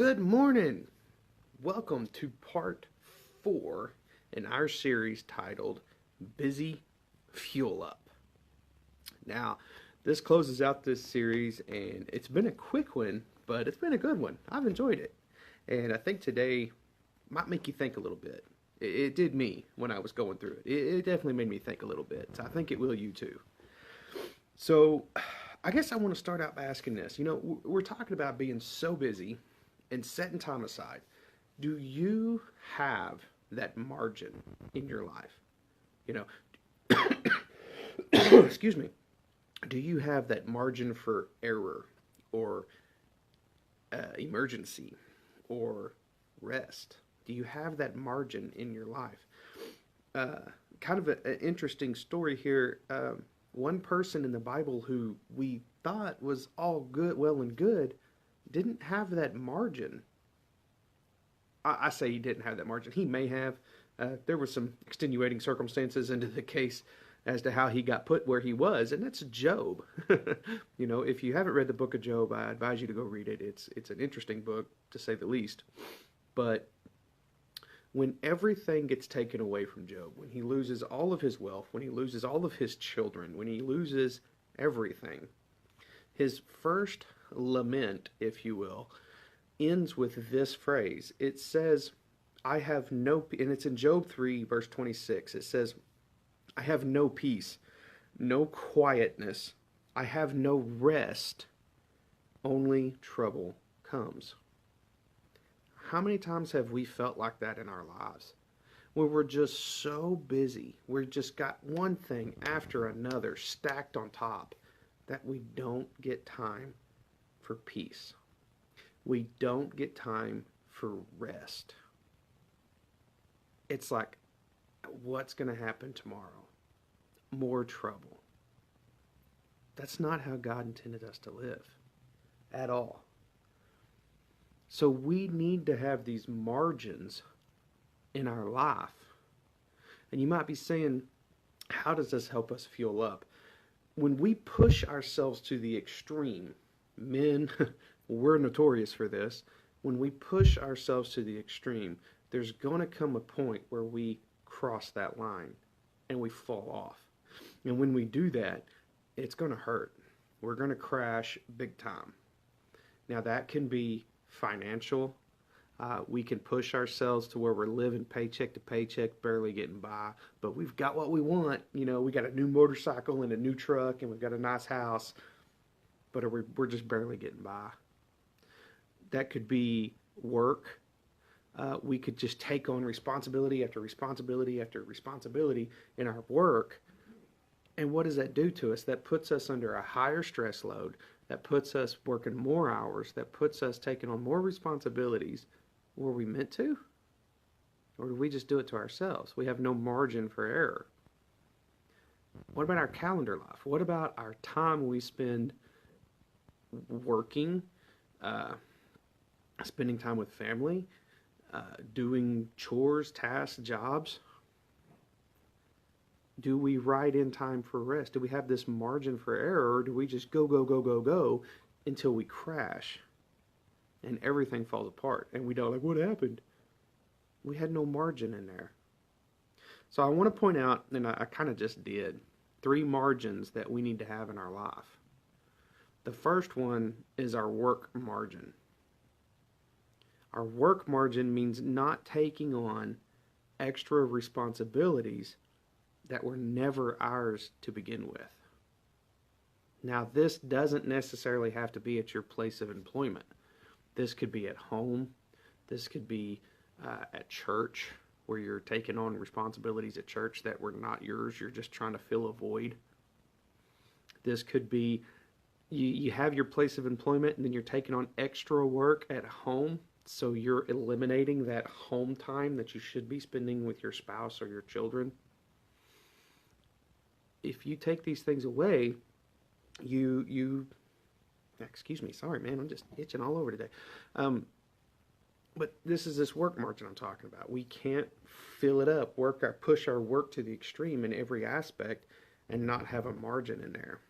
Good morning. Welcome to part 4 in our series titled Busy Fuel Up. Now, this closes out this series, and it's been a quick one, but it's been a good one. I've enjoyed it. And I think today might make you think a little bit. It did me when I was going through it. It definitely made me think a little bit. So I think it will you too. So I guess I want to start out by asking this. We're talking about being so busy and setting time aside. Do you have that margin in your life? You know, excuse me. Do you have that margin for error or emergency or rest? Do you have that margin in your life? Kind of an interesting story here. One person in the Bible who we thought was all good, well and good, didn't have that margin. I say he didn't have that margin. He may have. There were some extenuating circumstances into the case as to how he got put where he was, and that's Job. If you haven't read the book of Job, I advise you to go read it. It's an interesting book, to say the least. But when everything gets taken away from Job, when he loses all of his wealth, when he loses all of his children, when he loses everything, his first lament, if you will, ends with this phrase. It says, I have no, and it's in Job 3, verse 26. It says, I have no peace, no quietness. I have no rest. Only trouble comes. How many times have we felt like that in our lives? Where we're just so busy, we've just got one thing after another stacked on top that we don't get time for peace. We don't get time for rest. It's like, what's going to happen tomorrow? More trouble. That's not how God intended us to live at all. So we need to have these margins in our life. And you might be saying, how does this help us fuel up? When we push ourselves to the extreme, men, we're notorious for this. When we push ourselves to the extreme, there's going to come a point where we cross that line and we fall off. And when we do that, it's going to hurt. We're going to crash big time. Now, that can be financial. We can push ourselves to where we're living paycheck to paycheck, barely getting by, but we've got what we want. We got a new motorcycle and a new truck, and we've got a nice house, but we're just barely getting by. That could be work. We could just take on responsibility after responsibility after responsibility in our work. And what does that do to us? That puts us under a higher stress load. That puts us working more hours. That puts us taking on more responsibilities. Were we meant to? Or did we just do it to ourselves? We have no margin for error. What about our calendar life? What about our time we spend working, spending time with family, doing chores, tasks, jobs? Do we write in time for rest? Do we have this margin for error, or do we just go until we crash and everything falls apart and we don't, like, what happened? We had no margin in there. So I want to point out, and I kind of just did, 3 margins that we need to have in our life. The first one is our work margin. Our work margin means not taking on extra responsibilities that were never ours to begin with. Now, this doesn't necessarily have to be at your place of employment. This could be at home. This could be at church, where you're taking on responsibilities at church that were not yours. You're just trying to fill a void. This could be you have your place of employment, and then you're taking on extra work at home. So you're eliminating that home time that you should be spending with your spouse or your children. If you take these things away, excuse me, sorry, man, I'm just itching all over today. But this is this work margin I'm talking about. We can't fill it up, push our work to the extreme in every aspect and not have a margin in there.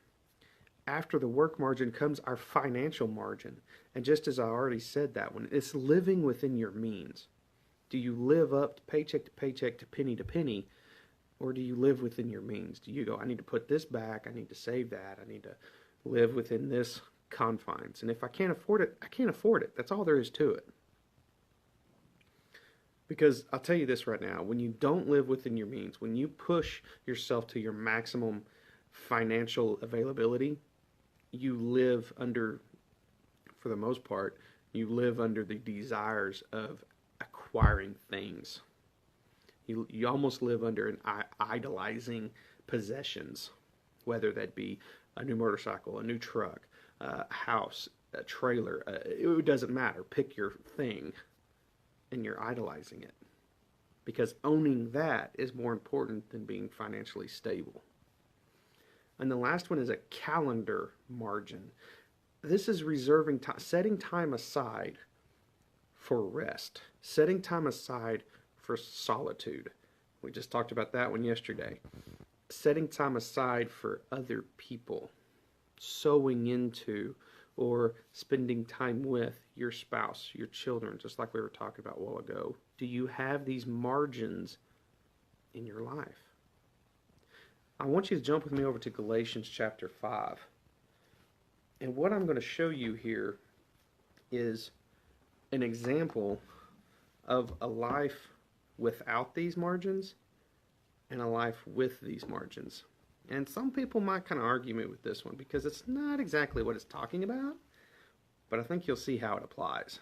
after the work margin comes our financial margin. And just as I already said that one, it's living within your means. Do you live up to paycheck to penny, or do you live within your means? Do you go, I need to put this back, I need to save that, I need to live within this confines. And if I can't afford it, I can't afford it. That's all there is to it. Because I'll tell you this right now, when you don't live within your means, when you push yourself to your maximum financial availability, you live under, for the most part, you live under the desires of acquiring things. You almost live under an idolizing possessions, whether that be a new motorcycle, a new truck, a house, a trailer. It doesn't matter. Pick your thing, and you're idolizing it. Because owning that is more important than being financially stable. And the last one is a calendar margin. This is reserving time, setting time aside for rest, setting time aside for solitude. We just talked about that one yesterday. Setting time aside for other people, sowing into or spending time with your spouse, your children, just like we were talking about a while ago. Do you have these margins in your life? I want you to jump with me over to Galatians chapter 5. And what I'm going to show you here is an example of a life without these margins and a life with these margins. And some people might kind of argue me with this one because it's not exactly what it's talking about, but I think you'll see how it applies.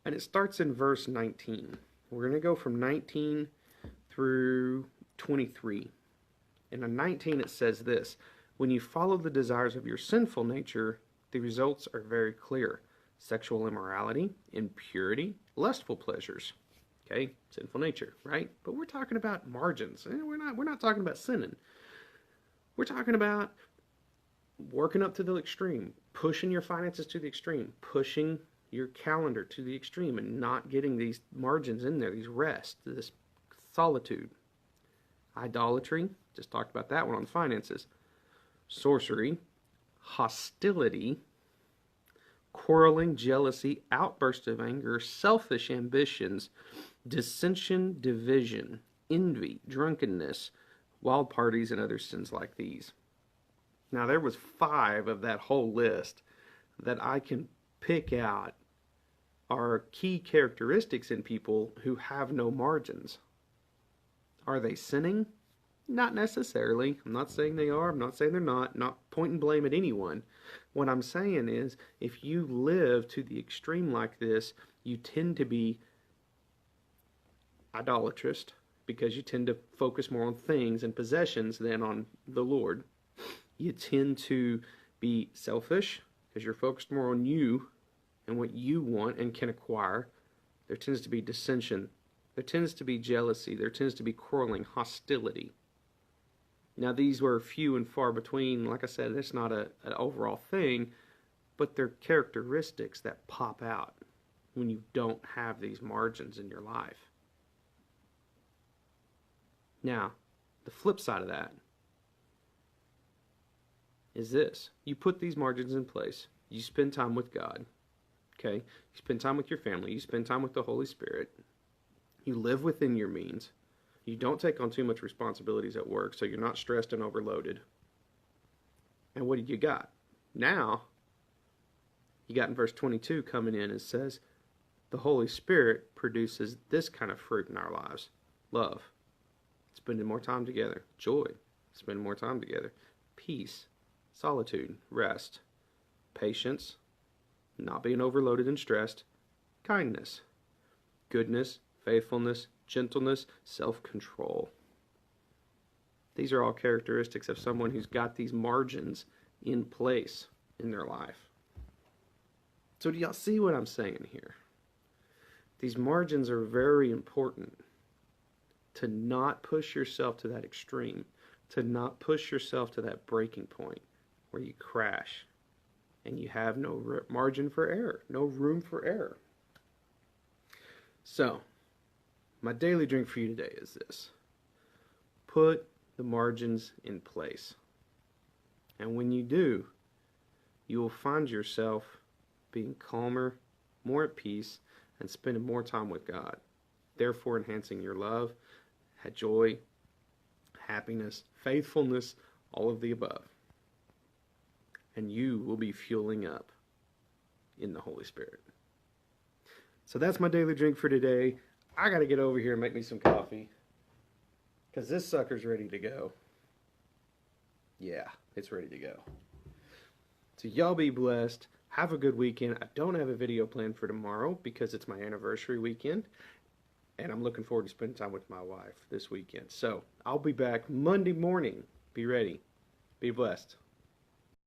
And it starts in verse 19. We're going to go from 19 through 23. And in 19 it says this: when you follow the desires of your sinful nature, the results are very clear. Sexual immorality, impurity, lustful pleasures. Okay, sinful nature, right? But we're talking about margins. We're not talking about sinning. We're talking about working up to the extreme, pushing your finances to the extreme, pushing your calendar to the extreme, and not getting these margins in there, these rest, this solitude. Idolatry, just talked about that one on finances. Sorcery, hostility, quarreling, jealousy, outbursts of anger, selfish ambitions, dissension, division, envy, drunkenness, wild parties, and other sins like these. Now there was 5 of that whole list that I can pick out are key characteristics in people who have no margins. Are they sinning? Not necessarily. I'm not saying they are. I'm not saying they're not. Not pointing blame at anyone. What I'm saying is, if you live to the extreme like this, you tend to be idolatrous because you tend to focus more on things and possessions than on the Lord. You tend to be selfish because you're focused more on you and what you want and can acquire. There tends to be dissension. There tends to be jealousy. There tends to be quarreling, hostility. Now, these were few and far between. Like I said, it's not an overall thing, but they're characteristics that pop out when you don't have these margins in your life. Now, the flip side of that is this. You put these margins in place. You spend time with God. Okay? You spend time with your family. You spend time with the Holy Spirit. You live within your means. You don't take on too much responsibilities at work, so you're not stressed and overloaded. And what do you got? Now, you got in verse 22 coming in, it says, the Holy Spirit produces this kind of fruit in our lives. Love. Spending more time together. Joy. Spending more time together. Peace. Solitude. Rest. Patience. Not being overloaded and stressed. Kindness. Goodness. Faithfulness. Gentleness. Self-control. These are all characteristics of someone who's got these margins in place in their life. So do y'all see what I'm saying here? These margins are very important. To not push yourself to that extreme, to not push yourself to that breaking point where you crash and you have no margin for error, no room for error. So, my daily drink for you today is this. Put the margins in place. And when you do, you will find yourself being calmer, more at peace, and spending more time with God, therefore enhancing your love, joy, happiness, faithfulness, all of the above. And you will be fueling up in the Holy Spirit. So that's my daily drink for today. I got to get over here and make me some coffee, because this sucker's ready to go. Yeah, it's ready to go. So y'all be blessed. Have a good weekend. I don't have a video planned for tomorrow because it's my anniversary weekend, and I'm looking forward to spending time with my wife this weekend. So I'll be back Monday morning. Be ready. Be blessed.